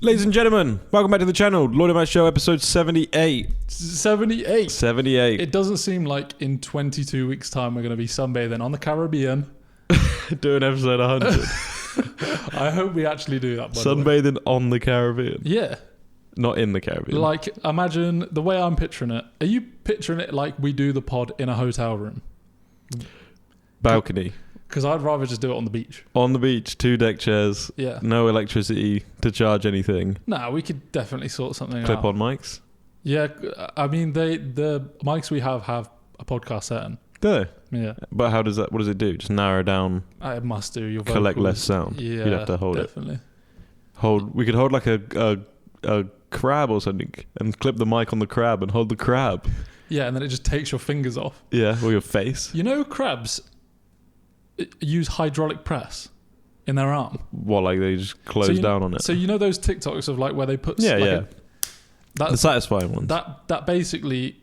Ladies and gentlemen, welcome back to the channel. LloydAndMatt Show, episode 78. 78. 78. It doesn't seem like in 22 weeks' time we're going to be sunbathing on the Caribbean. Doing episode 100. I hope we actually do that, by the way. Sunbathing on the Caribbean. Yeah. Not in the Caribbean. Like, imagine the way I'm picturing it. Are you picturing it like we do the pod in a hotel room? Balcony. Because I'd rather just do it on the beach. On the beach, 2 deck chairs. Yeah. No electricity to charge anything. Nah, we could definitely sort something out. Clip-on mics. Yeah, I mean, the mics we have a podcast setting. Do they? Yeah. But what does it do? Just narrow down, It must do. Your collect vocals. less sound. Yeah, You'd have to hold definitely. it. We could hold like a crab or something and clip the mic on the crab and hold the crab. Yeah, and then it just takes your fingers off. Yeah, or your face. You know, crabs use hydraulic press in their arm. What, like they just close down on it? So you know those TikToks of like where they put the satisfying ones. That basically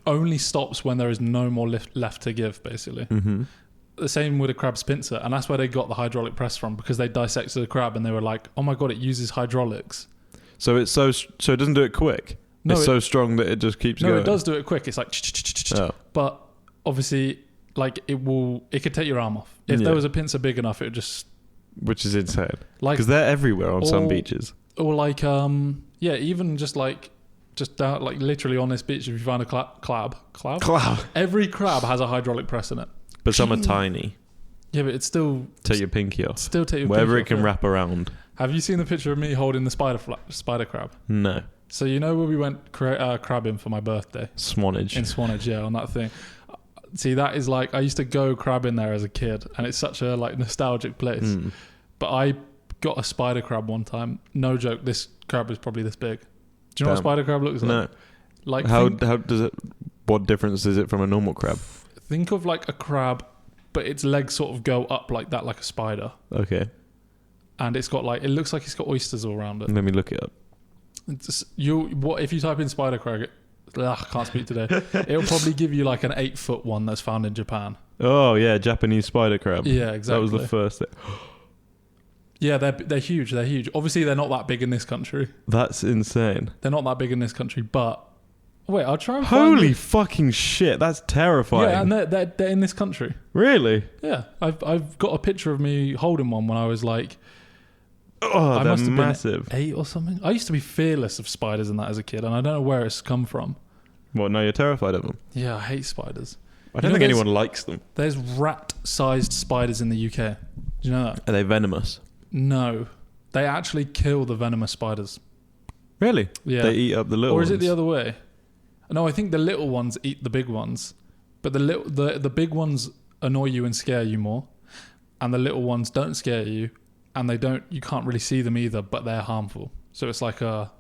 only stops when there is no more lift left to give, basically. Mm-hmm. The same with a crab's pincer, and that's where they got the hydraulic press from, because they dissected the crab and they were like, oh my god, it uses hydraulics. So it doesn't do it quick. No, it's so strong that it just keeps going. No, it does do it quick. It's like but obviously, like it could take your arm off. If there was a pincer big enough, it would just... Which is insane. Like, because they're everywhere on some beaches. Or like, even just down, like literally on this beach, if you find a crab. Every crab has a hydraulic press in it. But some are tiny. Yeah, but it's still... Take your pinky off. Still take your Wherever pinky it can wrap around. Have you seen the picture of me holding the spider crab? No. So you know where we went crabbing for my birthday? Swanage. In Swanage, yeah, on that thing. See, that is like, I used to go crabbing there as a kid, and it's such a like nostalgic place. Mm. But I got a spider crab one time. No joke, this crab is probably this big. Do you know what a spider crab looks like? No. Like how does it? What difference is it from a normal crab? Think of like a crab, but its legs sort of go up like that, like a spider. Okay. And it's got like, it looks like it's got oysters all around it. Let me look it up. If you type in spider crab? I can't speak today. It'll probably give you like an 8-foot one that's found in Japan. Oh yeah, Japanese spider crab. Yeah, exactly. That was the first thing. Yeah, they're huge. They're huge. Obviously, they're not that big in this country. That's insane. They're not that big in this country, but wait, I'll try and Holy fucking shit, that's terrifying. Yeah, and they're in this country. Really? Yeah, I've got a picture of me holding one when I was like... Oh, I must have massive. Been 8 or something. I used to be fearless of spiders and that as a kid, and I don't know where it's come from. What, now you're terrified of them? Yeah, I hate spiders. I don't think anyone likes them. There's rat-sized spiders in the UK. Do you know that? Are they venomous? No. They actually kill the venomous spiders. Really? Yeah. They eat up the little ones? Or is it the other way? No, I think the little ones eat the big ones. But the big ones annoy you and scare you more. And the little ones don't scare you. And you can't really see them either, but they're harmful. So it's like a...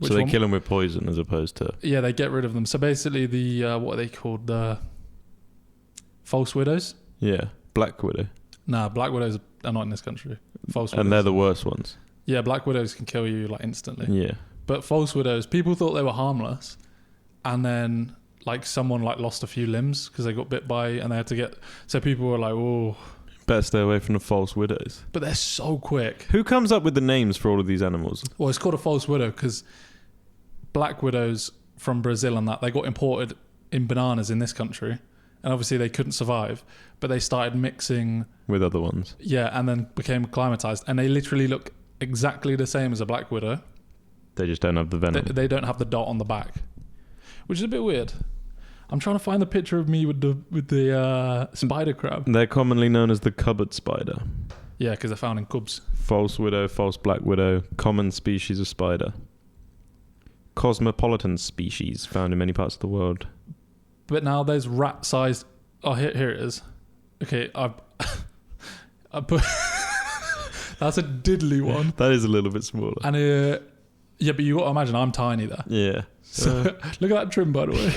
So they kill them with poison as opposed to... Yeah, they get rid of them. So basically what are they called? The false widows? Yeah, black widow. Nah, black widows are not in this country. False widows. And they're the worst ones. Yeah, black widows can kill you like instantly. Yeah. But false widows, people thought they were harmless. And then like someone like lost a few limbs because they got bit by, and they had to get... So people were like, oh... Better stay away from the false widows. But they're so quick. Who comes up with the names for all of these animals? Well, it's called a false widow because black widows from Brazil and that, they got imported in bananas in this country. And obviously they couldn't survive. But they started mixing... With other ones. Yeah, and then became acclimatized. And they literally look exactly the same as a black widow. They just don't have the venom. They don't have the dot on the back. Which is a bit weird. I'm trying to find the picture of me with the spider crab. They're commonly known as the cupboard spider. Yeah, because they're found in cubs. False widow, false black widow, common species of spider. Cosmopolitan species found in many parts of the world. But now there's rat-sized... Oh, here it is. Okay, I put... That's a diddly one. That is a little bit smaller. And yeah, but you got to imagine I'm tiny there. Yeah. So look at that trim, by the way.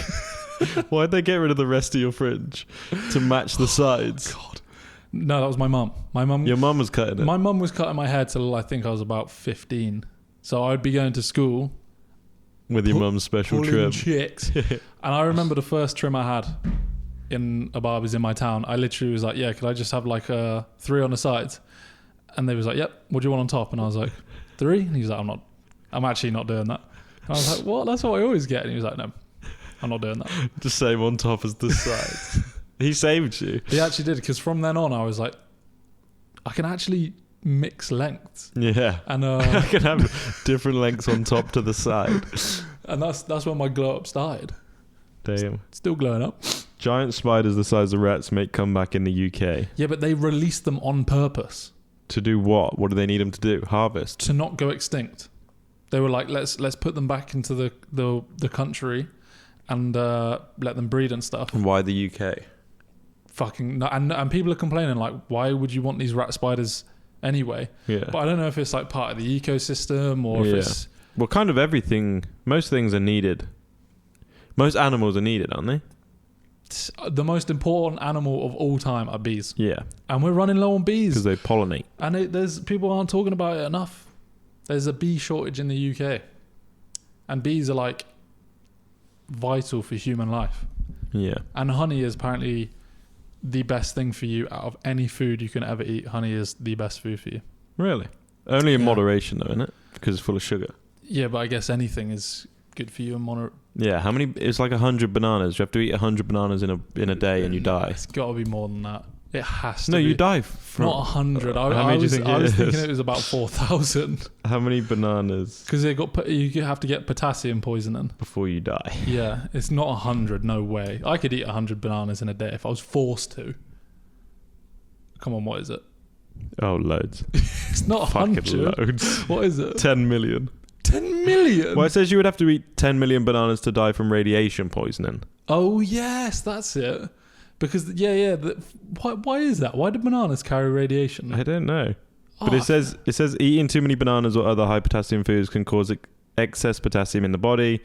Why'd they get rid of the rest of your fringe to match the sides? God. No, that was my mum. Your mum was cutting it? My mum was cutting my hair till I think I was about 15. So I'd be going to school with your mum's special trim. Chicks. And I remember the first trim I had in a barber's in my town. I literally was like, yeah, could I just have like 3 on the sides? And they was like, yep, what do you want on top? And I was like, 3? And he was like, I'm actually not doing that. And I was like, what? That's what I always get. And he was like, no, I'm not doing that. The same on top as the sides. He saved you. He actually did, because from then on, I was like, I can actually mix lengths. Yeah. And I can have different lengths on top to the side. And that's when my glow up started. Damn. Still glowing up. Giant spiders the size of rats make comeback in the UK. Yeah, but they released them on purpose. To do what? What do they need them to do? Harvest? To not go extinct. They were like, let's put them back into the country and let them breed and stuff. And why the UK? Fucking no, and people are complaining like, why would you want these rat spiders anyway? Yeah. But I don't know if it's like part of the ecosystem or if it's... Well, kind of everything. Most things are needed. Most animals are needed, aren't they? The most important animal of all time are bees. Yeah. And we're running low on bees. Because they pollinate. And there's people aren't talking about it enough. There's a bee shortage in the UK. And bees are like vital for human life. Yeah. And honey is apparently the best thing for you out of any food you can ever eat. Honey is the best food for you. Really? Only in moderation though, isn't it? Because it's full of sugar. Yeah, but I guess anything is good for you in moderation. Yeah, how many? It's like 100 bananas. You have to eat 100 bananas in a day and you die. It's got to be more than that. It has to. No, be. you die from... Not 100. How many do you think I was it thinking is? it was about 4,000. How many bananas? Because you have to get potassium poisoning Before you die. Yeah, it's not 100. No way. I could eat 100 bananas in a day if I was forced to. Come on, what is it? Oh, loads. It's not Fucking 100. loads. What is it? 10 million. 10 million? Well, it says you would have to eat 10 million bananas to die from radiation poisoning. Oh, yes, that's it. Because, why is that? Why do bananas carry radiation? I don't know. But it says eating too many bananas or other high potassium foods can cause excess potassium in the body,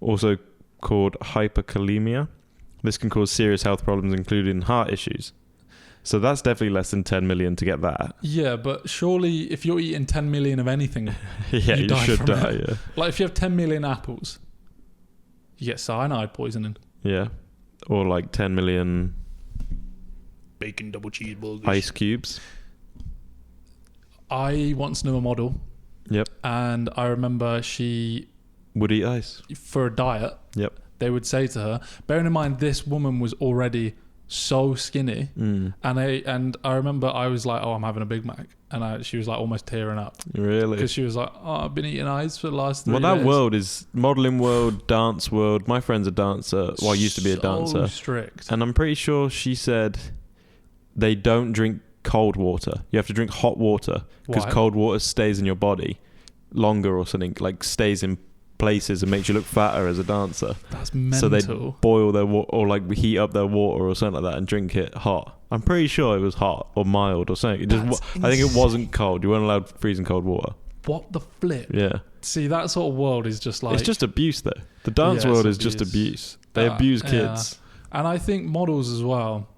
also called hyperkalemia. This can cause serious health problems, including heart issues. So that's definitely less than 10 million to get that. Yeah, but surely if you're eating 10 million of anything, yeah, you should die. It. Yeah. Like if you have 10 million apples, you get cyanide poisoning. Yeah. Or like 10 million bacon double cheeseburgers. ice cubes. I once knew a model. Yep. And I remember she would eat ice for a diet. Yep. They would say to her, bearing in mind this woman was already so skinny, and I remember I was like, oh, I'm having a Big Mac, and she was like almost tearing up. Really? Because she was like, oh, I've been eating ice for the last 3 days. Well, that world is modelling world, dance world. My friend's a dancer. Well, I used to be a dancer. So strict. And I'm pretty sure she said they don't drink cold water. You have to drink hot water because cold water stays in your body longer or something, like stays in places and makes you look fatter as a dancer. That's mental. So they boil their water or like heat up their water or something like that and drink it hot. I'm pretty sure it was hot or mild or something. I think it wasn't cold. You weren't allowed freezing cold water. What the flip? Yeah. See, that sort of world is just like... It's just abuse though. The dance world is just abuse. They abuse kids. Yeah. And I think models as well.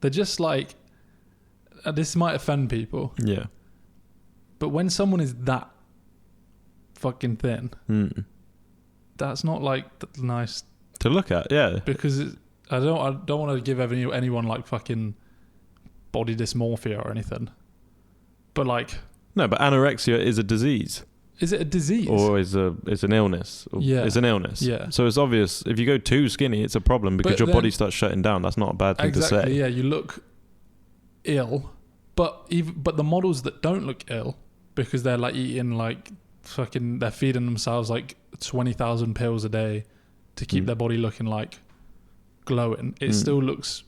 They're just like... this might offend people. Yeah. But when someone is that fucking thin, that's not like nice to look at. Yeah. Because I don't want to give anyone like fucking body dysmorphia or anything. But like, no, but anorexia is a disease. Is it a disease or is an illness? Yeah, it's an illness. Yeah. So it's obvious if you go too skinny, it's a problem because your body starts shutting down. That's not a bad thing to say. Yeah, you look ill. But the models that don't look ill because they're like eating like fucking, they're feeding themselves like 20,000 pills a day to keep their body looking like glowing. It still looks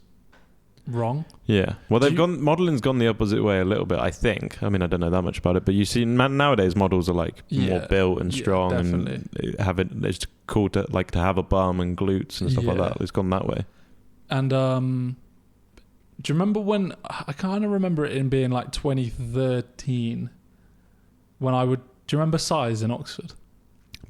wrong. Yeah. Well, modeling's gone the opposite way a little bit, I think. I mean, I don't know that much about it, but you see nowadays models are like more built and strong and it's cool to like to have a bum and glutes and stuff like that. It's gone that way. And do you remember when, I kind of remember it in being like 2013 when do you remember Size in Oxford?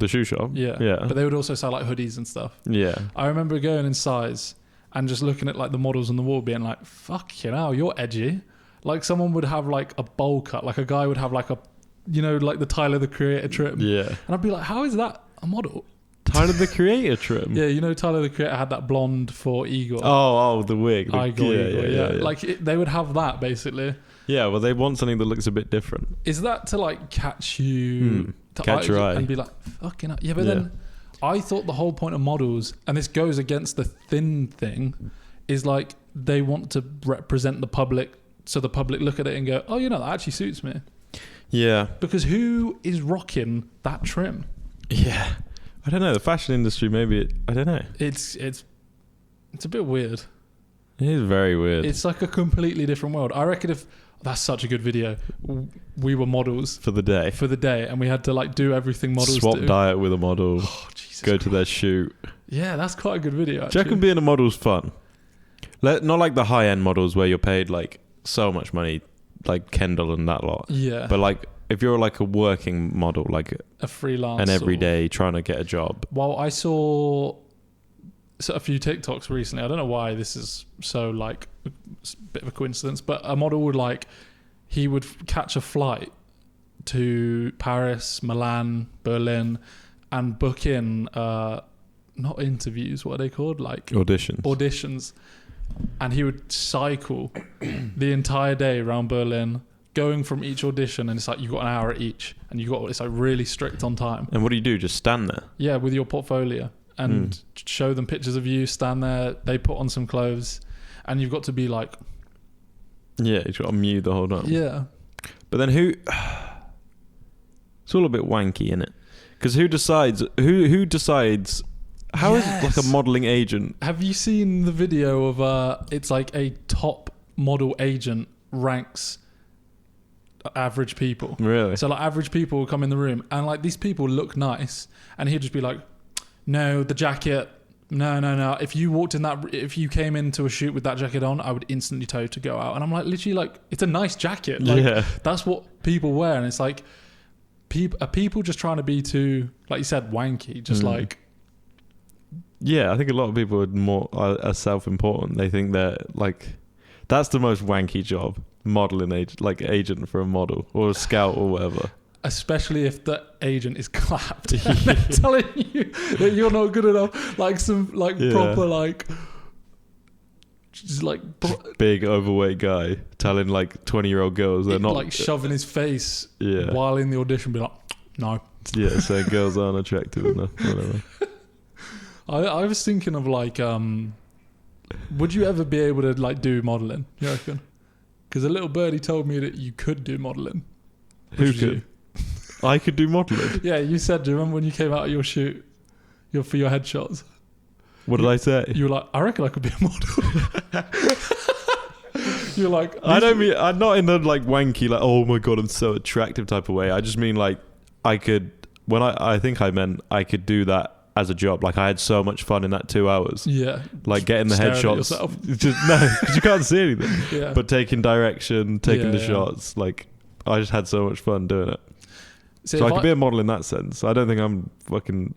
The shoe shop? Yeah. But they would also sell like hoodies and stuff. Yeah. I remember going in Size and just looking at like the models on the wall being like, fuck you know, you're edgy. Like someone would have like a bowl cut, like a guy would have like a, like the Tyler the Creator trim. Yeah. And I'd be like, how is that a model? Tyler the Creator trim. Yeah, you know Tyler the Creator had that blonde for Igor. Oh, the wig. Igor, yeah. Like they would have that basically. Yeah, well, they want something that looks a bit different. Is that to like catch you, to catch your eye, and be like, fucking hell. Yeah, but then I thought the whole point of models, and this goes against the thin thing, is like they want to represent the public, so the public look at it and go, oh, that actually suits me. Yeah. Because who is rocking that trim? Yeah. I don't know. The fashion industry, maybe I don't know. It's a bit weird. It is very weird. It's like a completely different world. I reckon if that's such a good video. We were models for the day, and we had to like do everything models swap do. diet with a model. Oh, Jesus go Christ. to their shoot. Yeah, that's quite a good video. Actually. Do you reckon being a model's fun? Not like the high end models where you're paid like so much money, like Kendall and that lot. Yeah. But like if you're like a working model, like a freelance, and every day trying to get a job. Well, I saw a few TikToks recently. I don't know why this is so like a bit of a coincidence, but a model would he would catch a flight to Paris, Milan, Berlin, and book in not interviews, what are they called? Like auditions. And he would cycle the entire day around Berlin, going from each audition, and it's like you've got an hour at each, and it's like really strict on time. And what do you do? Just stand there? Yeah, with your portfolio. And show them pictures of you, stand there, they put on some clothes, and you've got to be like... Yeah, you've got to mute the whole time. Yeah. But then who... It's all a bit wanky, isn't it? Because who decides... Who decides... How is like a modelling agent? Have you seen the video of... it's like a top model agent ranks average people. Really? So like average people will come in the room, and like these people look nice, and he'd just be like... No, the jacket. No. If you came into a shoot with that jacket on, I would instantly tell you to go out. And I'm like, literally, like, it's a nice jacket. Like, that's what people wear. And it's like, are people just trying to be too, like you said, wanky? Just like. Yeah, I think a lot of people are self-important. They think they're like, that's the most wanky job, modeling agent for a model or a scout or whatever. Especially if the agent is clapped and they're telling you that you're not good enough, like some proper like just like big overweight guy telling like 20-year-old girls they're not like shoving his face while in the audition, be like, no. Yeah, saying girls aren't attractive enough. Whatever. I was thinking of like, would you ever be able to like do modelling? You reckon? Because a little birdie told me that you could do modelling. Who could? I could do modelling. Yeah, you said. Do you remember when you came out of your shoot, for your headshots? What did I say? You were like, I reckon I could be a model. You're like, I'm not in the like wanky like, oh my god, I'm so attractive type of way. I just mean like I could. When I think I meant I could do that as a job. Like I had so much fun in that 2 hours. Yeah. Like getting the headshots. Just no, because you can't see anything. Yeah. But taking direction, taking the shots. Like I just had so much fun doing it. So I could be a model in that sense. I don't think I'm fucking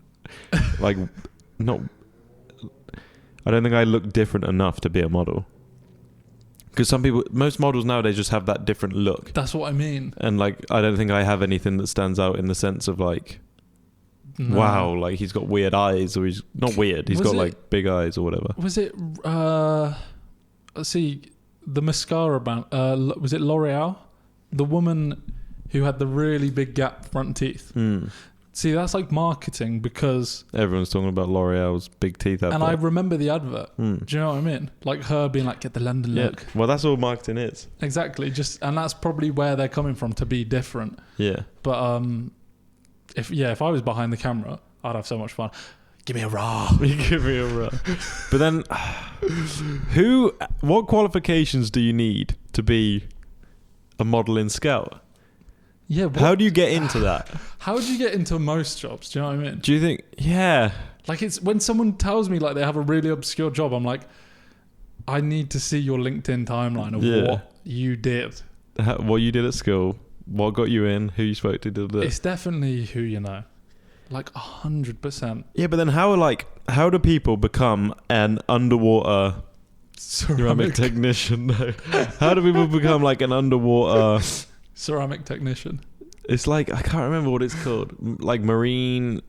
like not. I don't think I look different enough to be a model. Because most models nowadays just have that different look. That's what I mean. And like, I don't think I have anything that stands out in the sense of like, wow, like he's got weird eyes, or he's not weird. He's got like big eyes or whatever. Was it? Let's see, the mascara brand. Was it L'Oreal? The woman who had the really big gap front teeth. See, that's like marketing, because everyone's talking about L'Oreal's big teeth advert. And I remember the advert. Do you know what I mean? Like her being like, get the London look. Well, that's all marketing is. Exactly. And that's probably where they're coming from, to be different. Yeah. But if I was behind the camera, I'd have so much fun. Give me a raw. Give me a raw. But then, what qualifications do you need to be a modelling scout? Yeah. How do you get into that? How do you get into most jobs? Do you know what I mean? Do you think? Yeah. Like, it's when someone tells me like they have a really obscure job, I'm like, I need to see your LinkedIn timeline of what you did. What you did at school. What got you in? Who you spoke to? It's definitely who you know. Like 100%. Yeah, but then how do people become an underwater ceramic technician? How do people become like an underwater ceramic technician? It's like, I can't remember what it's called. Like marine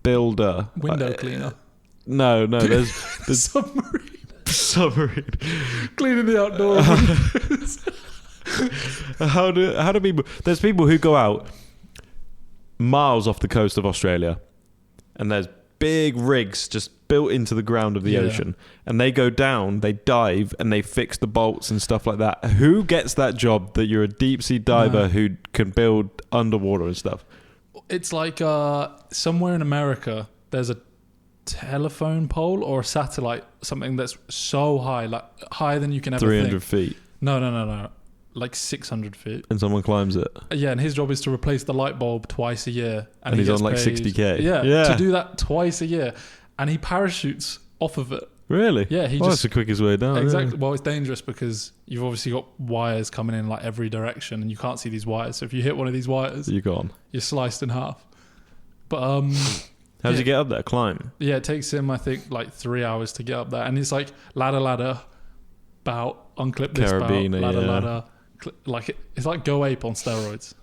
builder. Window cleaner. No, there's submarine cleaning the outdoor windows. How do people? There's people who go out miles off the coast of Australia, and there's big rigs just built into the ground of the ocean, and they go down, they dive, and they fix the bolts and stuff like that. Who gets that job? That you're a deep sea diver who can build underwater and stuff. It's like somewhere in America, there's a telephone pole or a satellite, something that's so high, like higher than you can ever 300 think. feet. No. Like 600 feet. And someone climbs it. Yeah, and his job is to replace the light bulb twice a year. And he's on like paid, 60k. Yeah, to do that twice a year. And he parachutes off of it. Really? Yeah, that's the quickest way down. Exactly. Yeah. Well, it's dangerous because you've obviously got wires coming in like every direction and you can't see these wires. So if you hit one of these wires, you're gone. You're sliced in half. But how does he get up there? Climb? Yeah, it takes him, I think, like 3 hours to get up there. And it's like ladder, bout, unclip this Carabiner, bout, ladder. Like it's like Go Ape on steroids.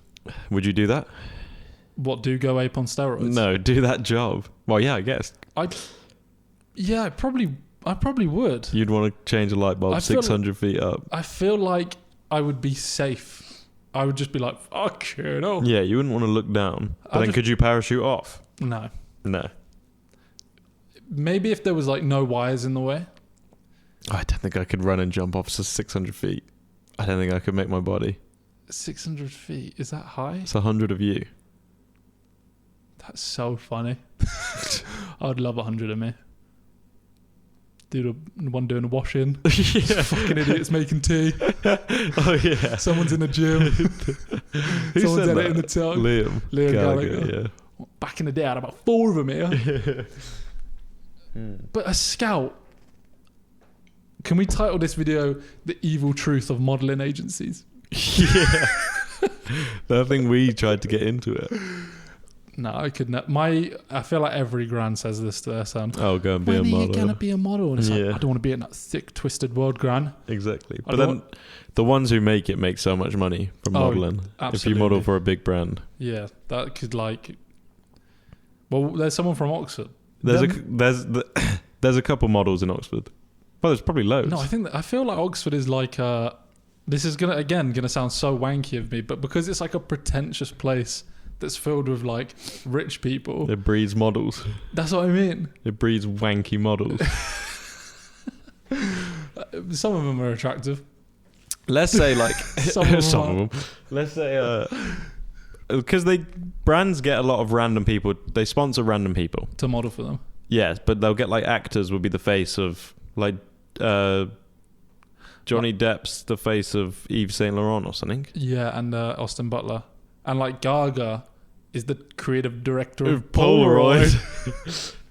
Would you do that? What, do Go Ape on steroids? No, do that job. Well, yeah, I guess. I probably would. You'd want to change a light bulb 600 feet up. I feel like I would be safe. I would just be like, fuck you, no. Yeah, you wouldn't want to look down. But then could you parachute off? No. Maybe if there was like no wires in the way. I don't think I could run and jump off 600 feet. I don't think I could make my body. 600 feet? Is that high? It's 100 of you. That's so funny. I'd love 100 of me. One doing a wash-in. Yeah. Fucking idiots making tea. Oh, yeah. Someone's in the gym. Someone's editing the talk. Liam Gallagher, yeah. Back in the day, I had about 4 of them here. But a scout. Can we title this video "The Evil Truth of Modelling Agencies"? Yeah. I think we tried to get into it. No, I could not. I feel like every gran says this to their son. Oh, go and be a model. When are you going to be a model? And it's like, I don't want to be in that thick, twisted world, gran. Exactly. But then the ones who make it make so much money from modelling. Absolutely. If you model for a big brand. Yeah, that could like... Well, there's someone from Oxford. There's a couple models in Oxford. Well, there's probably loads. No, I feel like Oxford is like this is gonna sound so wanky of me, but because it's like a pretentious place that's filled with like rich people. It breeds models. That's what I mean. It breeds wanky models. Some of them are attractive. Let's say like some of them. Let's say because brands get a lot of random people. They sponsor random people to model for them. Yes, but they'll get like actors would be the face of like Johnny Depp's the face of Yves Saint Laurent or something. Yeah, and Austin Butler, and like Gaga is the creative director of Polaroid.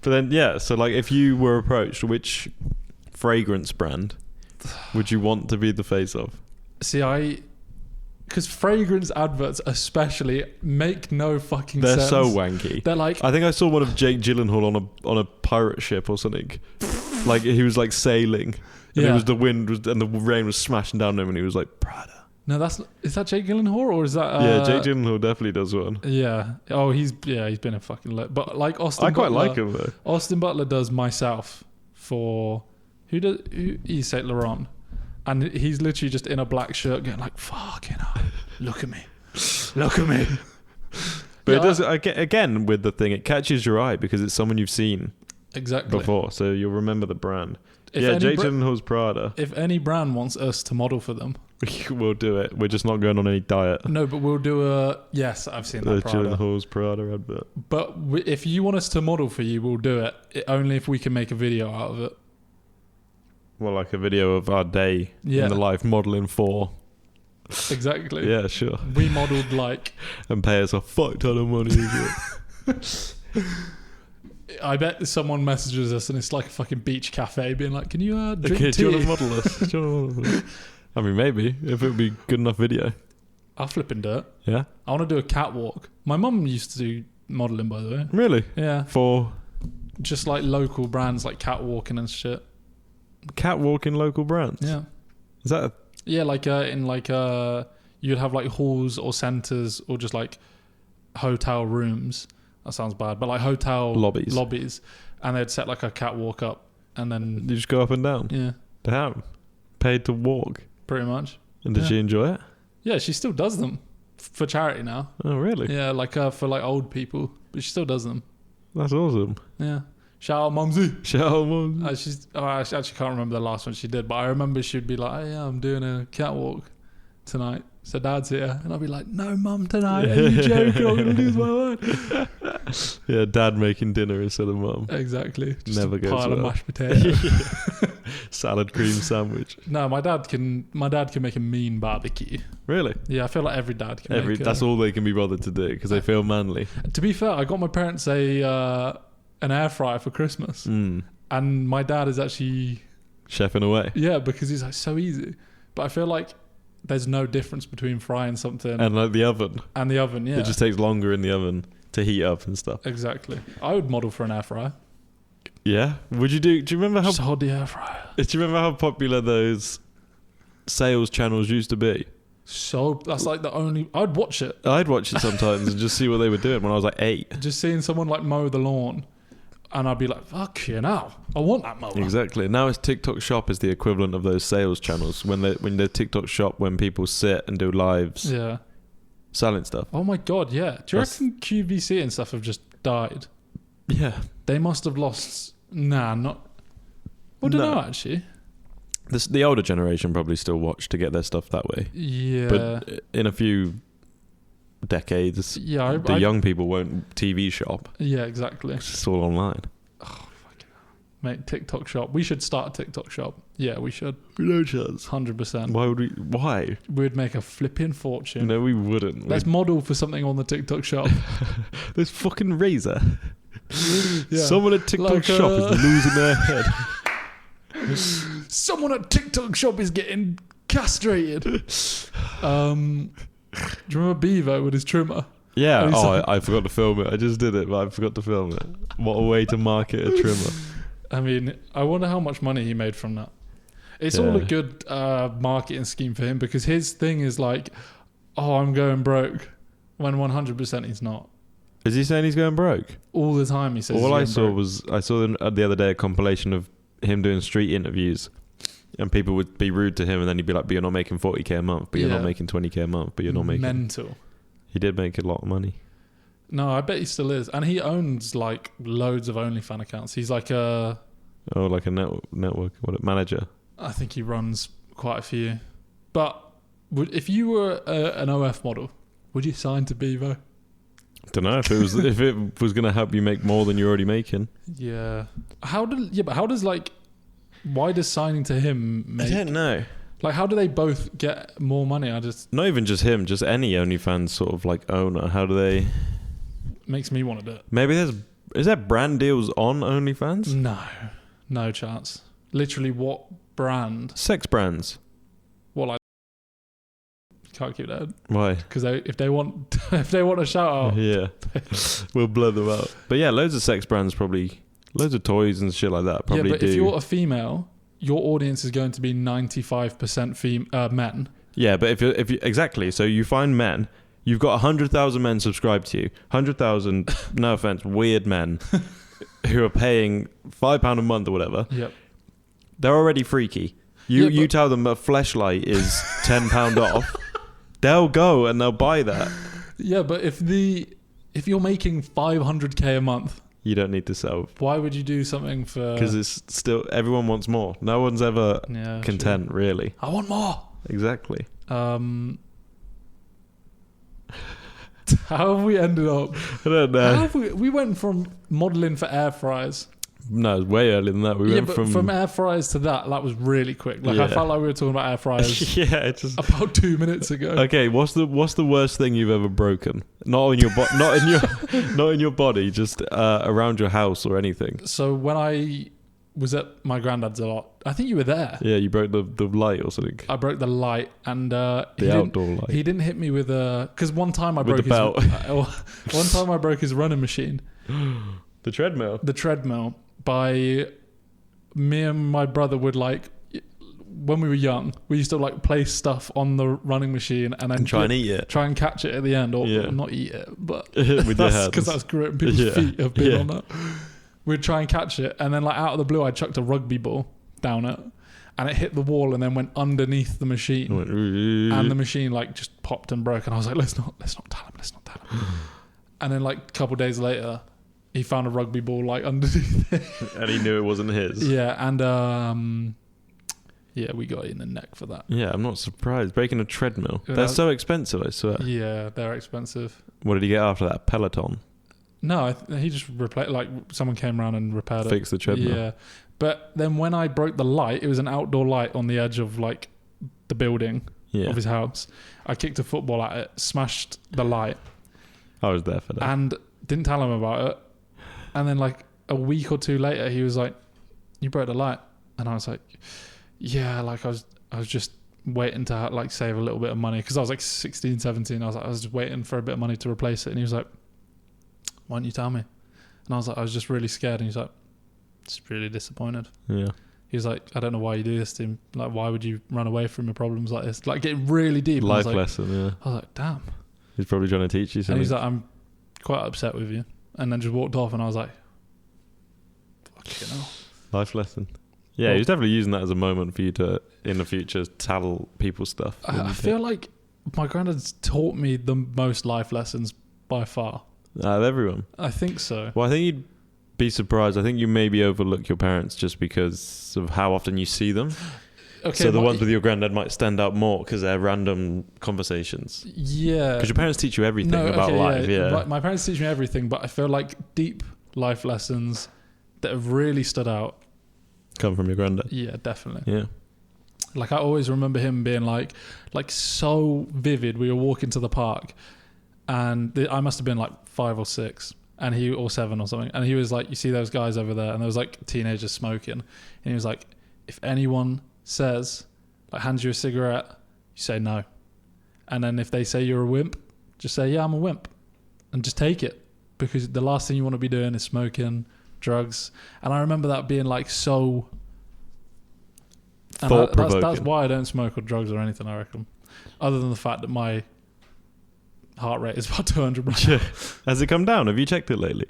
But then so like if you were approached, which fragrance brand would you want to be the face of? See, because fragrance adverts especially make no fucking sense. They're so wanky. They're like... I think I saw one of Jake Gyllenhaal on a pirate ship or something. Like he was like sailing. And it was the wind and the rain was smashing down on him and he was like, Prada. No, is that Jake Gyllenhaal or is that... yeah, Jake Gyllenhaal definitely does one. Yeah. Oh, he's been a fucking... But like Austin Butler... I quite like him though. Austin Butler does Myself for... Who Yves Saint Laurent. And he's literally just in a black shirt going like, fucking hell, look at me. Look at me. But it does, again, with the thing, it catches your eye because it's someone you've seen before. So you'll remember the brand. Jake Gyllenhaal's Prada. If any brand wants us to model for them, we'll do it. We're just not going on any diet. No, but we'll do yes, I've seen that Prada. Gyllenhaal's Prada advert. But if you want us to model for you, we'll do it. Only if we can make a video out of it. Well, like a video of our day in the life modelling for. Exactly. Yeah, sure. We modelled like... and pay us a fuck ton of money as well. I bet someone messages us and it's like a fucking beach cafe being like, can you drink tea? Do you want to model us? I mean, maybe, if it would be good enough video. I'll flip and do it. Yeah? I want to do a catwalk. My mum used to do modelling, by the way. Really? Yeah. For? Just like local brands like catwalking and shit. Catwalking local brands? Yeah. Is that yeah, like in like you'd have like halls or centres or just like hotel rooms That sounds bad. But like hotel lobbies. And they'd set like a catwalk up and then... You just go up and down? Yeah. Damn. Paid to walk? Pretty much. And did she enjoy it? Yeah, she still does them. For charity now. Oh, really? Yeah, like for like old people. But she still does them. That's awesome. Yeah. Shout out Mumsy. Shout out Mumsy. I actually can't remember the last one she did, but I remember she'd be like, oh, yeah, I'm doing a catwalk tonight. So Dad's here. And I'll be like, no, Mum, tonight. Are you joking? I'm going to lose my mind. Yeah, Dad making dinner instead of Mum. Exactly. Just Never goes pile well. of mashed potatoes. Salad cream sandwich. No, my dad can make a mean barbecue. Really? Yeah, I feel like every dad can make that's all they can be bothered to do because they feel manly. To be fair, I got my parents an air fryer for Christmas. And my dad is actually... chefing away. Yeah, because he's like so easy. But I feel like there's no difference between frying something... And like the oven. And the oven, yeah. It just takes longer in the oven to heat up and stuff. Exactly. I would model for an air fryer. Yeah? Would you do you remember how... Just hold the air fryer. Do you remember how popular those sales channels used to be? So that's like the only... I'd watch it. I'd watch it sometimes and just see what they were doing when I was like 8. Just seeing someone like mow the lawn and I'd be like, fuck you now. I want that mower. Exactly. Now it's TikTok Shop is the equivalent of those sales channels. When they're TikTok Shop, when people sit and do lives selling stuff. Oh my God, yeah. Do you reckon QVC and stuff have just died? Yeah. They must have lost... Nah, not... I don't know, actually. The older generation probably still watch to get their stuff that way. Yeah. But in a few decades, the young people won't TV shop. Yeah, exactly. It's just all online. Oh, fucking hell. Mate, TikTok Shop. We should start a TikTok shop. Yeah, we should. No chance. 100%. Why would we? Why? We'd make a flipping fortune. No, we wouldn't. Let's model for something on the TikTok Shop. This fucking razor. Yeah. Someone at TikTok Shop is losing their head. Someone at TikTok Shop is getting castrated. Do you remember Bevo with his trimmer? Yeah. I forgot to film it. I just did it, but I forgot to film it. What a way to market a trimmer. I mean, I wonder how much money he made from that. It's all a good marketing scheme for him because his thing is like, oh, I'm going broke, when 100% he's not. Is he saying he's going broke? All the time he says. All I saw the other day a compilation of him doing street interviews, and people would be rude to him, and then he'd be like, "But you're not making 40k a month, but you're not making 20k a month, but you're not making." Mental. He did make a lot of money. No, I bet he still is, and he owns like loads of OnlyFans accounts. He's like a network manager. I think he runs quite a few. But if you were an OF model, would you sign to Bevo? Don't know if it was going to help you make more than you're already making. Yeah. Why does signing to him make... I don't know. Like, how do they both get more money? Not even just him, just any OnlyFans sort of like owner. How do they... Makes me want to do it. Maybe is there brand deals on OnlyFans? No chance. Literally, what brand? Sex brands. What, like... Can't keep that. Why? Because if they want a shout out, yeah, we'll blow them out. But yeah, loads of sex brands probably, loads of toys and shit like that probably. Yeah, but if you're a female, your audience is going to be 95% men. Yeah, but if you exactly, so you find men, you've got 100,000 men subscribed to you, 100,000, no offense, weird men who are paying £5 a month or whatever. Yep. They're already freaky. You tell them a fleshlight is £10 off. They'll go and they'll buy that. Yeah, but if you're making 500k a month, you don't need to sell. Why would you do something for? Because it's still everyone wants more. No one's ever content, really. I want more. Exactly. How have we ended up? I don't know. We went from modelling for air fryers. No, it was way earlier than that. We went from air fryers to that was really quick. Like I felt like we were talking about air fryers. About 2 minutes ago. Okay, what's the worst thing you've ever broken? Not in your not in your body, just around your house or anything. So when I was at my granddad's a lot, I think you were there. Yeah, you broke the light or something. I broke the light and the outdoor light. He didn't hit me with because one time I broke his running machine. The treadmill. By me and my brother would when we were young, we used to like place stuff on the running machine and then try and eat it. Try and catch it at the end, or not eat it, but with your hands. Because that's great. People's feet have been on that. We'd try and catch it, and then like out of the blue, I chucked a rugby ball down it, and it hit the wall and then went underneath the machine, and the machine like just popped and broke. And I was like, let's not tell him. And then like a couple of days later, he found a rugby ball like underneath it, and he knew it wasn't his. Yeah, and we got in the neck for that. Yeah, I'm not surprised. Breaking a treadmill. They're so expensive, I swear. Yeah, they're expensive. What did he get after that? Peloton? No, he just replaced, like someone came around and repaired it. Fixed the treadmill. Yeah. But then when I broke the light, it was an outdoor light on the edge of like the building of his house. I kicked a football at it, smashed the light. I was there for that. And didn't tell him about it. And then like a week or two later, he was like, "You broke the light." And I was like, "Yeah, like I was just waiting to like save a little bit of money." Because I was like 16, 17. I was just waiting for a bit of money to replace it. And he was like, "Why didn't you tell me?" And I was like, "I was just really scared." And he's like, "Just really disappointed." Yeah. He was like, "I don't know why you do this to him. Like, why would you run away from your problems like this?" Like getting really deep. Life lesson, yeah. I was like, "Damn." He's probably trying to teach you something. And he's like, "I'm quite upset with you." And then just walked off, and I was like, "Fucking hell." Life lesson. Yeah, he's definitely using that as a moment for you to, in the future, tell people stuff. I feel like my granddad's taught me the most life lessons by far. Out of everyone. I think so. Well, I think you'd be surprised. I think you maybe overlook your parents just because of how often you see them. Okay, so the ones with your granddad might stand out more because they're random conversations. Yeah. Because your parents teach you everything about life. Yeah. My parents teach me everything, but I feel like deep life lessons that have really stood out come from your granddad. Yeah, definitely. Yeah. Like I always remember him being like so vivid. We were walking to the park, and I must have been like 5 or 6, and he or 7 or something. And he was like, "You see those guys over there?" And there was like teenagers smoking, and he was like, "If anyone says, like, hands you a cigarette, you say no. And then if they say you're a wimp, just say, yeah, I'm a wimp. And just take it. Because the last thing you want to be doing is smoking, drugs." And I remember that being like so... thought-provoking. That's why I don't smoke or drugs or anything, I reckon. Other than the fact that my heart rate is about 200 right now. Has it come down? Have you checked it lately?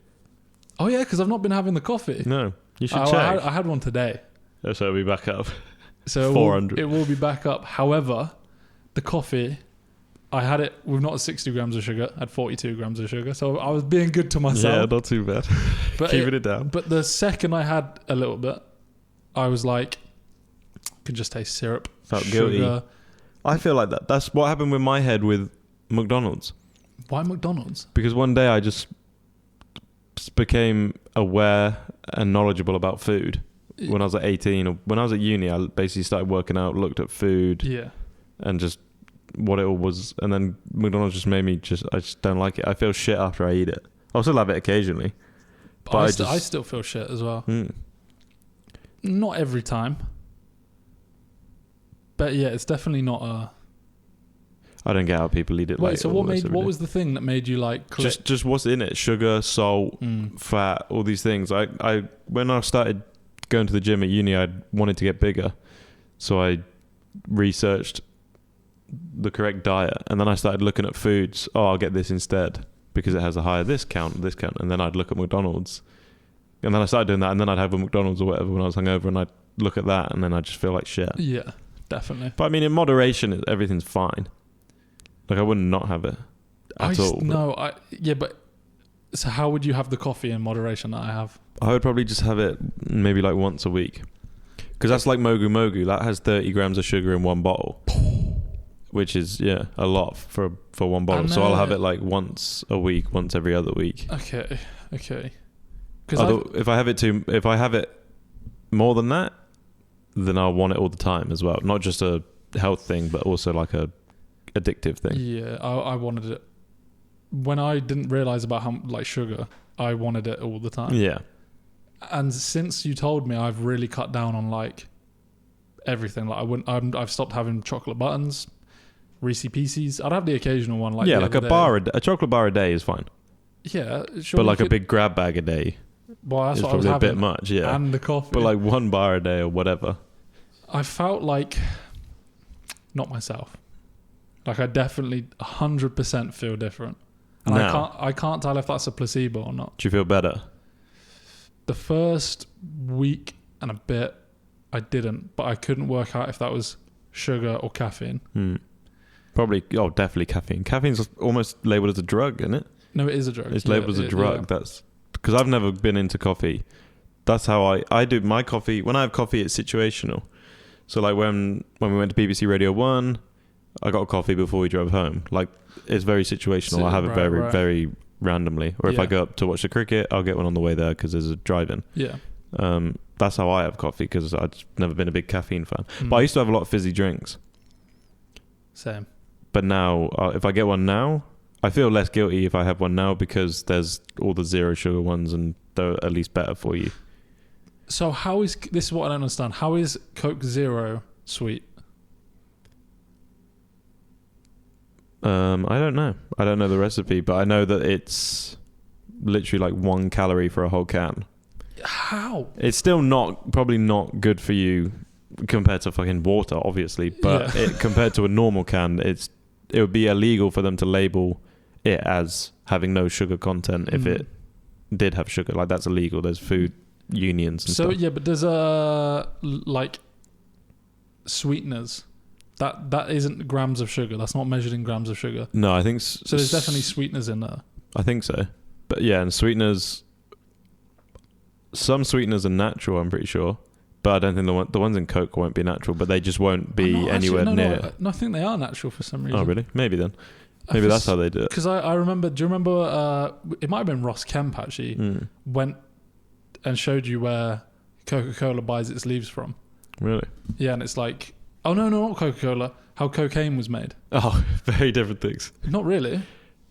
Oh yeah, because I've not been having the coffee. No, you should check. I had one today. Oh, so it'll be back up. So 400. It will be back up. However, the coffee, I had it with not 60 grams of sugar, I had 42 grams of sugar. So I was being good to myself. Yeah, not too bad. But Keeping it down. But the second I had a little bit, I was like, I could just taste syrup. Felt sugar. guilty. I feel like that. That's what happened with my head with McDonald's. Why McDonald's? Because one day I just became aware and knowledgeable about food. When I was at 18, or when I was at uni, I basically started working out, looked at food, and just what it all was. And then McDonald's just made me I just don't like it. I feel shit after I eat it. I'll still have it occasionally, but I still feel shit as well. Not every time, but yeah, it's definitely not a. I don't get how people eat it. Wait, so what was the thing that made you like click? Just what's in it? Sugar, salt, fat, all these things. I when I started going to the gym at uni, I wanted to get bigger, so I researched the correct diet, and then I started looking at foods. Oh, I'll get this instead because it has a higher this count, and then I'd look at McDonald's, and then I started doing that, and then I'd have a McDonald's or whatever when I was hungover, and I'd look at that, and then I'd just feel like shit. Yeah, definitely. But I mean, in moderation, everything's fine. Like I wouldn't not have it at all. No, but so how would you have the coffee in moderation that I have? I would probably just have it maybe like once a week, because that's like Mogu Mogu. That has 30 grams of sugar in one bottle, which is a lot for one bottle. So I'll have it like once a week, once every other week. Okay. Because if I have it more than that, then I'll want it all the time as well. Not just a health thing, but also like a addictive thing. Yeah, I wanted it when I didn't realize about how like sugar. I wanted it all the time. Yeah. And since you told me, I've really cut down on like everything. Like I've stopped having chocolate buttons, Reese's Pieces. I'd have the occasional one, like like a chocolate bar a day is fine. Yeah, sure. But like a big grab bag a day. Well, that's is what I was probably having. A bit much, yeah. And the coffee. But like one bar a day or whatever. I felt like not myself. Like I definitely 100% feel different. And I can't tell if that's a placebo or not. Do you feel better? The first week and a bit, I didn't, but I couldn't work out if that was sugar or caffeine. Probably, definitely caffeine. Caffeine's almost labelled as a drug, isn't it? No, it is a drug. It's labelled as a drug. Yeah. That's because I've never been into coffee. That's how I do my coffee. When I have coffee, it's situational. So like when we went to BBC Radio 1, I got a coffee before we drove home. Like it's very situational. So, I have it very randomly. Or if I go up to watch the cricket, I'll get one on the way there because there's a drive-in. Yeah. That's how I have coffee because I've never been a big caffeine fan. But I used to have a lot of fizzy drinks. Same. But now, if I get one now, I feel less guilty if I have one now because there's all the zero sugar ones and they're at least better for you. So this is what I don't understand. How is Coke Zero sweet? I don't know. I don't know the recipe, but I know that it's literally like 1 calorie for a whole can. How? It's still probably not good for you compared to fucking water, obviously, but compared to a normal can, it would be illegal for them to label it as having no sugar content if it did have sugar. Like that's illegal. There's food unions and stuff. Yeah, but there's like sweeteners. That isn't grams of sugar. That's not measured in grams of sugar. No, I think so. There's definitely sweeteners in there. I think so. But yeah, and sweeteners. Some sweeteners are natural, I'm pretty sure. But I don't think the ones in Coke won't be natural, but they just won't be anywhere near. No, I think they are natural for some reason. Oh, really? Maybe then. Maybe that's how they do it. Because I remember, do you remember, it might have been Ross Kemp actually, went and showed you where Coca-Cola buys its leaves from. Really? Yeah, and it's like, oh no, not Coca-Cola, how cocaine was made. Oh, very different things. Not really.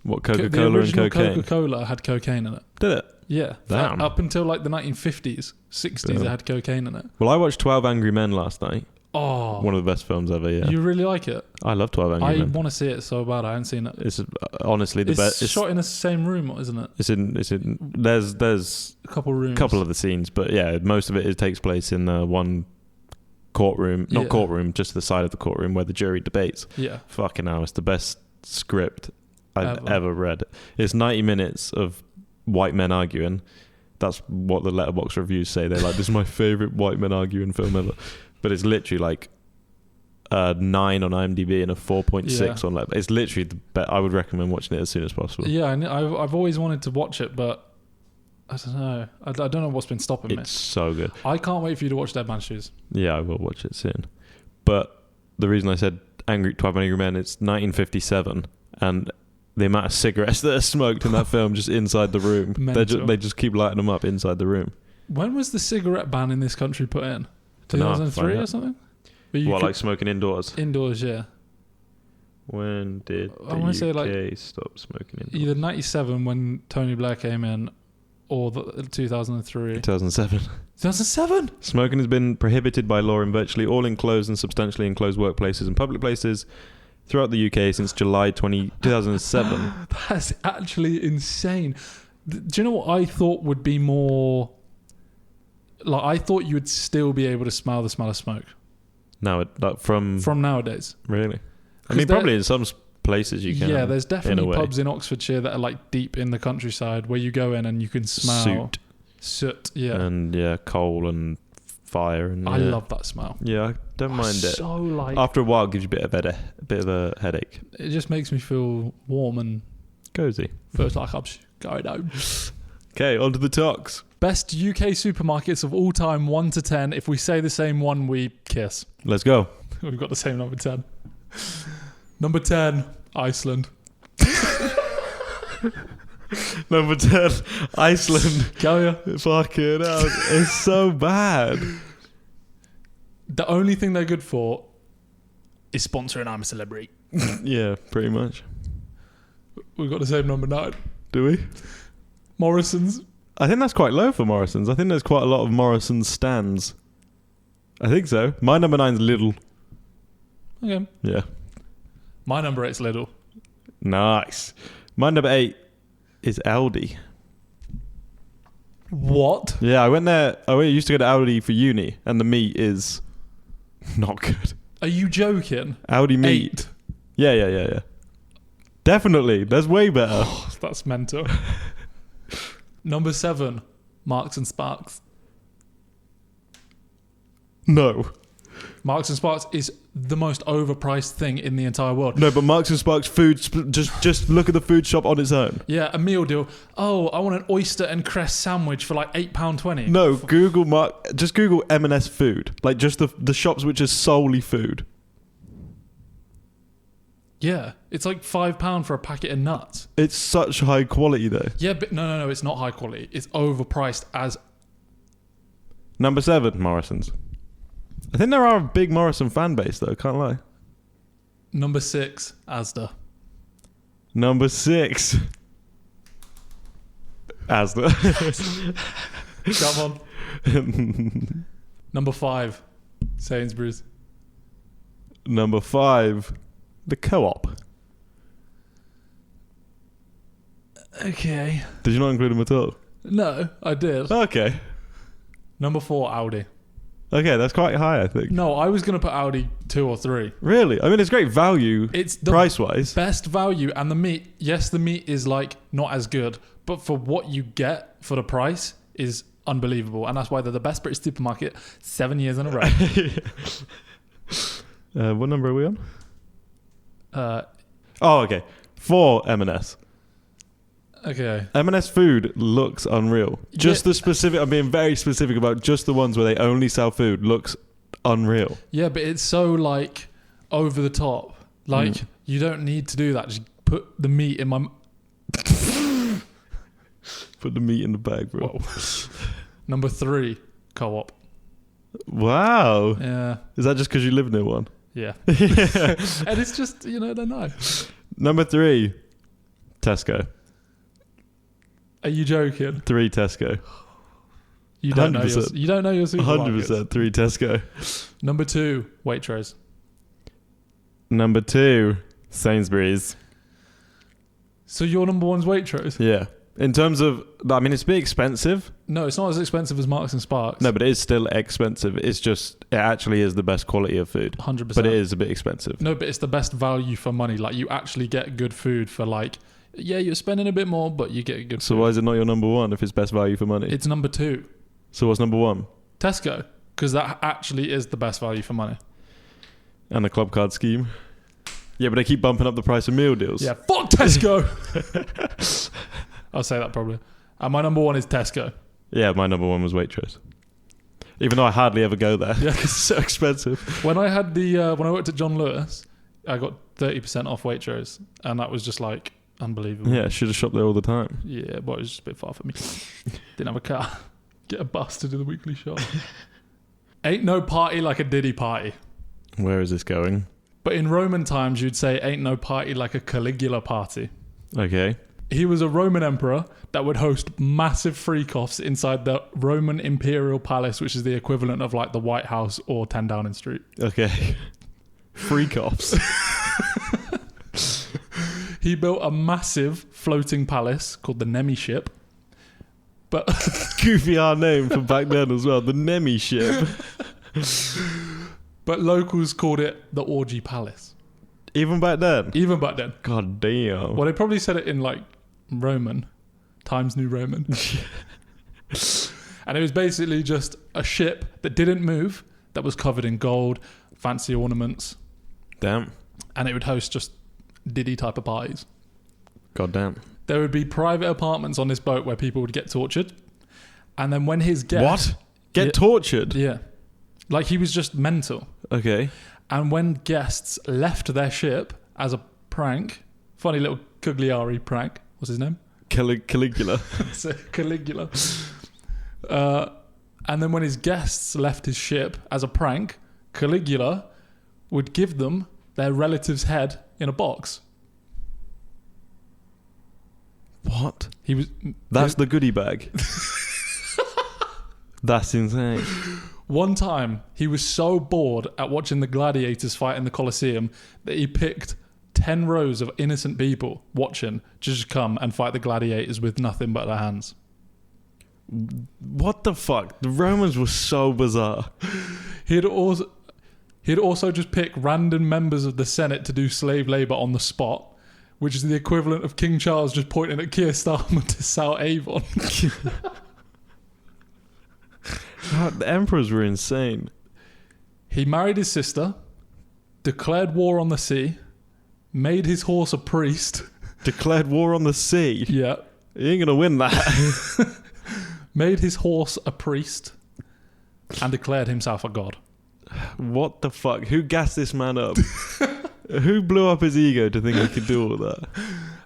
What, Coca-Cola and cocaine? Coca-Cola had cocaine in it. Did it? Yeah. Damn. Up until like the 1950s, 60s, it had cocaine in it. Well, I watched 12 Angry Men last night. Oh. One of the best films ever, yeah. You really like it? I love 12 Angry Men. I want to see it so bad. I haven't seen it. It's honestly the best. It's shot in the same room, isn't it? It's in. There's a couple rooms. Couple of the scenes, but yeah, most of it takes place in one courtroom. Not courtroom, just the side of the courtroom where the jury debates. Yeah. Fucking hell, it's the best script I've ever read. It's 90 minutes of white men arguing. That's what the Letterboxd reviews say. They're like, this is my favourite white men arguing film ever. But it's literally like a 9 on IMDb and a 4.6 on Letterboxd. It's literally the best. I would recommend watching it as soon as possible. Yeah, I've always wanted to watch it, but I don't know. I don't know what's been stopping me. It's so good. I can't wait for you to watch Dead Man's Shoes. Yeah, I will watch it soon. But the reason I said 12 Angry Men, it's 1957, and the amount of cigarettes that are smoked in that film just inside the room. They just keep lighting them up inside the room. When was the cigarette ban in this country put in? 2003 or something? Like smoking indoors? Indoors, yeah. When did the UK stop smoking indoors? Either 97 when Tony Blair came in, or 2003. 2007. 2007? Smoking has been prohibited by law in virtually all enclosed and substantially enclosed workplaces and public places throughout the UK since July 2007. That's actually insane. Do you know what I thought would be more... Like, I thought you would still be able to smell the smell of smoke. Now, from nowadays. Really? I mean, probably in some places you can. Yeah, there's definitely pubs in Oxfordshire that are like deep in the countryside where you go in and you can smell... Soot, yeah. And coal and fire. And I love that smell. Yeah, I don't mind it. So like... After a while, it gives you a bit of a headache. It just makes me feel warm and... cozy. Feels like I'm going home. Okay, on to the talks. Best UK supermarkets of all time, 1 to 10. If we say the same one, we kiss. Let's go. We've got the same number 10. Number 10, Iceland. Number 10, Iceland. Go ya. Fucking hell. It's so bad. The only thing they're good for is sponsoring I'm a Celebrity. Yeah, pretty much. We've got the same number 9. Do we? Morrison's. I think that's quite low for Morrison's. I think there's quite a lot of Morrison's stands. I think so. My number 9's Lidl. Okay. Yeah. My number 8's Lidl. Nice. My number 8 is Aldi. What? Yeah, I went there. I used to go to Aldi for uni, and the meat is Not good. Are you joking? Audi meat. 8. Yeah. Definitely. That's way better. Oh, that's mental. Number 7, Marks and Sparks. No. Marks and Sparks is the most overpriced thing in the entire world. No, but Marks and Sparks food, just look at the food shop on its own. Yeah, a meal deal. Oh, I want an oyster and cress sandwich for like £8.20. No, just Google M&S food. Like just the shops which are solely food. Yeah, it's like £5 for a packet of nuts. It's such high quality though. Yeah, but no, it's not high quality. It's overpriced as... Number 7, Morrison's. I think there are a big Morrison fan base though, can't lie. Number 6, Asda. Number 6. Asda. Come on. Number 5, Sainsbury's. Number 5, the Co-op. Okay. Did you not include them at all? No, I did. Okay. Number 4, Audi. Okay, that's quite high, I think. No, I was going to put Audi 2 or 3. Really? I mean, it's great value, It's the price-wise. best value, and the meat, yes, the meat is like not as good, but for what you get for the price is unbelievable, and that's why they're the best British supermarket 7 years in a row. What number are we on? Okay. 4 M&S. Okay. M&S food looks unreal. Just Yeah. the specific, I'm being very specific about just the ones where they only sell food, looks unreal. Yeah, but it's so like over the top. Like you don't need to do that. Just put the meat in my... Put the meat in the bag, bro. Whoa. Number 3, Co-op. Wow. Yeah. Is that just because you live near one? Yeah. And it's just, they're nice. Number 3, Tesco. Are you joking? 3 Tesco. You don't know your 100%. you don't know your supermarkets. 100% 3 Tesco. Number 2, Waitrose. Number 2, Sainsbury's. So your number 1's Waitrose? Yeah. In terms of, I mean, it's a bit expensive. No, it's not as expensive as Marks and Sparks. No, but it is still expensive. It's just, it actually is the best quality of food. 100%. But it is a bit expensive. No, but it's the best value for money. Like you actually get good food for like, yeah, you're spending a bit more, but you get good So food. why is it not your number 1 if it's best value for money? It's number 2, So what's number 1? Tesco, because that actually is the best value for money. And the club card scheme. Yeah, but they keep bumping up the price of meal deals. Yeah, fuck Tesco. I'll say that probably. And my number 1 is Tesco. Yeah, my number 1 was Waitrose. Even though I hardly ever go there. Yeah, It's so expensive. When I had when I worked at John Lewis, I got 30% off Waitrose, and that was just like unbelievable. Yeah, should have shopped there all the time. Yeah, but it was just a bit far for me. Didn't have a car. Get a bus to do the weekly shop. Ain't no party like a Diddy party. Where is this going? But in Roman times, you'd say ain't no party like a Caligula party. Okay. He was a Roman emperor that would host massive freak-offs inside the Roman Imperial Palace, which is the equivalent of like the White House or 10 Downing Street. Okay. Freak offs. He built a massive floating palace called the Nemi ship. But Goofy our name from back then as well. The Nemi ship. but locals called it the Orgy Palace. Even back then? Even back then. God damn. Well, they probably said it in like Roman, Times New Roman. And it was basically just a ship that didn't move, that was covered in gold, fancy ornaments. Damn. And it would host just Diddy type of parties. God damn. There would be private apartments on this boat where people would get tortured. And then when his guests... What? Get tortured? Yeah. Like he was just mental. Okay. And when guests left their ship as a prank, funny little Cagliari prank, what's his name? Caligula. So, Caligula. And then when his guests left his ship as a prank, Caligula would give them their relative's head in a box. What? He was. That's the goodie bag. That's insane. One time, he was so bored at watching the gladiators fight in the Colosseum that he picked 10 rows of innocent people watching to just come and fight the gladiators with nothing but their hands. What the fuck? The Romans were so bizarre. He'd also... He'd also just pick random members of the Senate to do slave labor on the spot, which is the equivalent of King Charles just pointing at Keir Starmer to sell Avon. God, the emperors were insane. He married his sister, declared war on the sea, made his horse a priest. Declared war on the sea? Yeah. You ain't gonna win that. Made his horse a priest and declared himself a god. What the fuck? Who gassed this man up? Who blew up his ego to think he could do all that?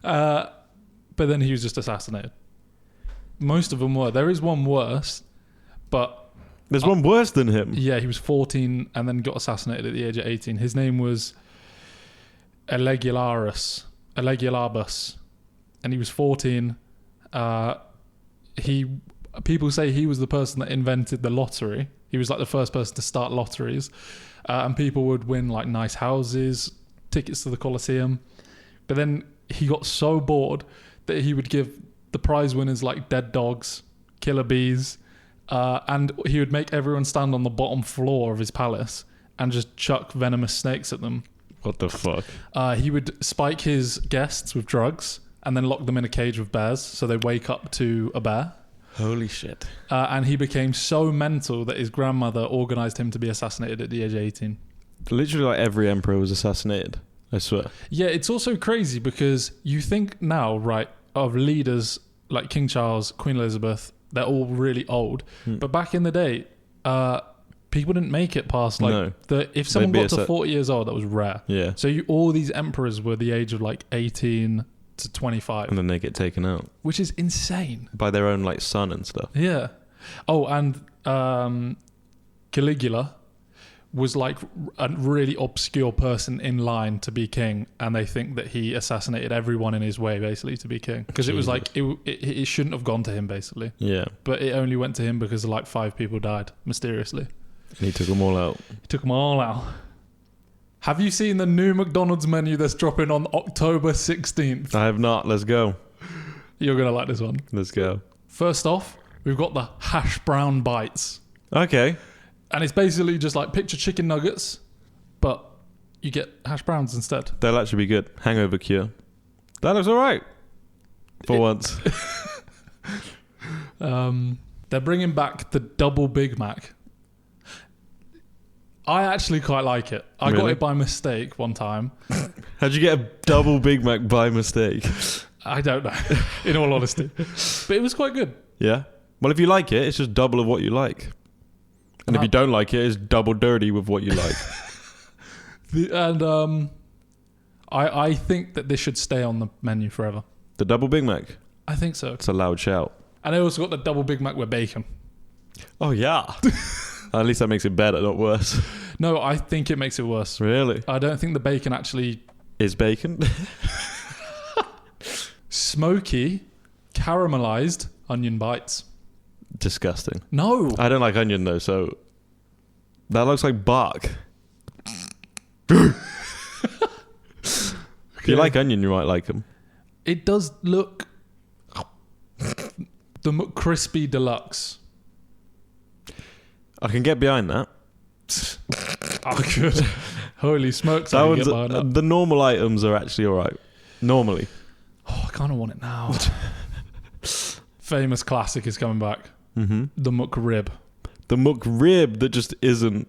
But then he was just assassinated. Most of them were. There is one worse, but... There's one worse than him? Yeah, he was 14 and then got assassinated at the age of 18. His name was Elegulabus. And he was 14. People say he was the person that invented the lottery. He was like the first person to start lotteries. And people would win like nice houses, tickets to the Colosseum. But then he got so bored that he would give the prize winners like dead dogs, killer bees, and he would make everyone stand on the bottom floor of his palace and just chuck venomous snakes at them. What the fuck? He would spike his guests with drugs and then lock them in a cage with bears so they wake up to a bear. Holy shit. And he became so mental that his grandmother organised him to be assassinated at the age of 18. Literally like every emperor was assassinated, I swear. Yeah, it's also crazy because you think now, right, of leaders like King Charles, Queen Elizabeth, they're all really old. But back in the day, people didn't make it past like... No. If someone got to 40 years old, that was rare. Yeah. So all these emperors were the age of like 18 to 25. And then they get taken out. Which is insane. By their own like son and stuff. Yeah. Oh, and Caligula was like a really obscure person in line to be king, and they think that he assassinated everyone in his way basically to be king, because it was like it shouldn't have gone to him basically. Yeah. But it only went to him because like 5 people died mysteriously. And he took them all out. He took them all out. Have you seen the new McDonald's menu that's dropping on October 16th? I have not. Let's go. You're gonna like this one. Let's go. First off, we've got the hash brown bites. Okay. And it's basically just like picture chicken nuggets, but you get hash browns instead. That'll actually be good. Hangover cure. That looks alright. For once. They're bringing back the double Big Mac. I actually quite like it. I got it by mistake one time. How'd you get a double Big Mac by mistake? I don't know, in all honesty. But it was quite good. Yeah. Well, if you like it, it's just double of what you like. And if you don't like it, it's double dirty with what you like. I think that this should stay on the menu forever. The double Big Mac? I think so. It's a loud shout. And I also got the double Big Mac with bacon. Oh, yeah. At least that makes it better, not worse. No, I think it makes it worse. Really? I don't think the bacon actually... Is bacon? Smoky, caramelized onion bites. Disgusting. No. I don't like onion though, so that looks like bark. If you like onion, you might like them. It does look the McCrispy Deluxe. I can get behind that. Oh, good. Holy smokes! That one's, the normal items are actually all right. Normally. Oh, I kind of want it now. Famous classic is coming back. Mm-hmm. The McRib. The McRib that just isn't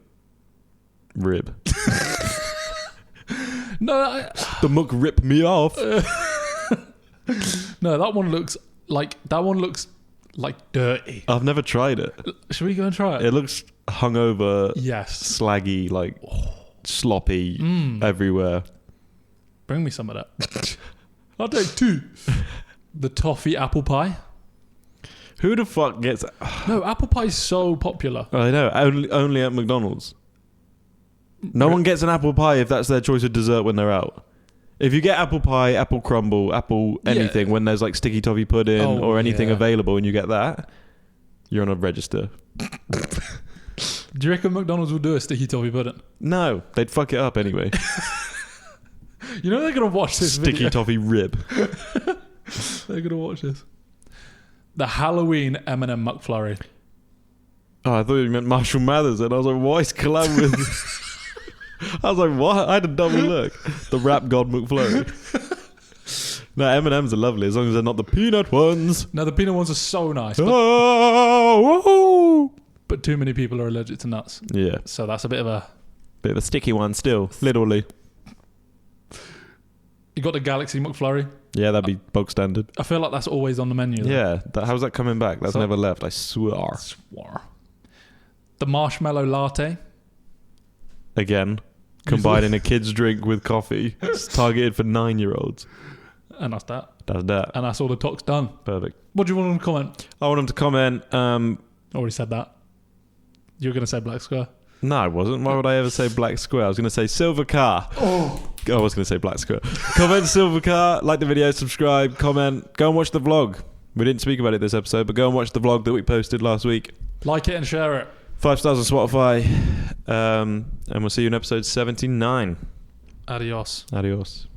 rib. No, the McRip me off. No, that one looks like dirty. I've never tried it. Should we go and try it? It looks hungover. Yes. Slaggy, like sloppy everywhere. Bring me some of that. I'll take 2. The toffee apple pie. Who the fuck gets... No, apple pie is so popular. I know. Only at McDonald's. No one gets an apple pie if that's their choice of dessert when they're out. If you get apple pie, apple crumble, apple anything, when there's like sticky toffee pudding or anything available and you get that, you're on a register. Do you reckon McDonald's will do a sticky toffee pudding? No, they'd fuck it up anyway. You know they're going to watch this sticky video. toffee rib. They're going to watch this. The Halloween M&M McFlurry. Oh, I thought you meant Marshall Mathers, and I was like, what is collab with... I was like, what? I had a double look. The rap god McFlurry. No, M&M's are lovely as long as they're not the peanut ones. No, the peanut ones are so nice. But too many people are allergic to nuts. Yeah. So that's a bit of a sticky one still, literally. You got the Galaxy McFlurry. Yeah, that'd be bog standard. I feel like that's always on the menu. Though. Yeah, how's that coming back? That's never left, I swear. The marshmallow latte. Again, combining a kid's drink with coffee. It's targeted for 9-year-olds. And that's that. That's that. And that's all the talk's done. Perfect. What do you want them to comment? I want them to comment... Already said that. You were going to say black square. No, I wasn't. Why would I ever say black square? I was going to say silver car. Oh. I was going to say black square. Comment silver car, like the video, subscribe, comment. Go and watch the vlog. We didn't speak about it this episode, but go and watch the vlog that we posted last week. Like it and share it. 5 stars on Spotify. And we'll see you in episode 79. Adios. Adios.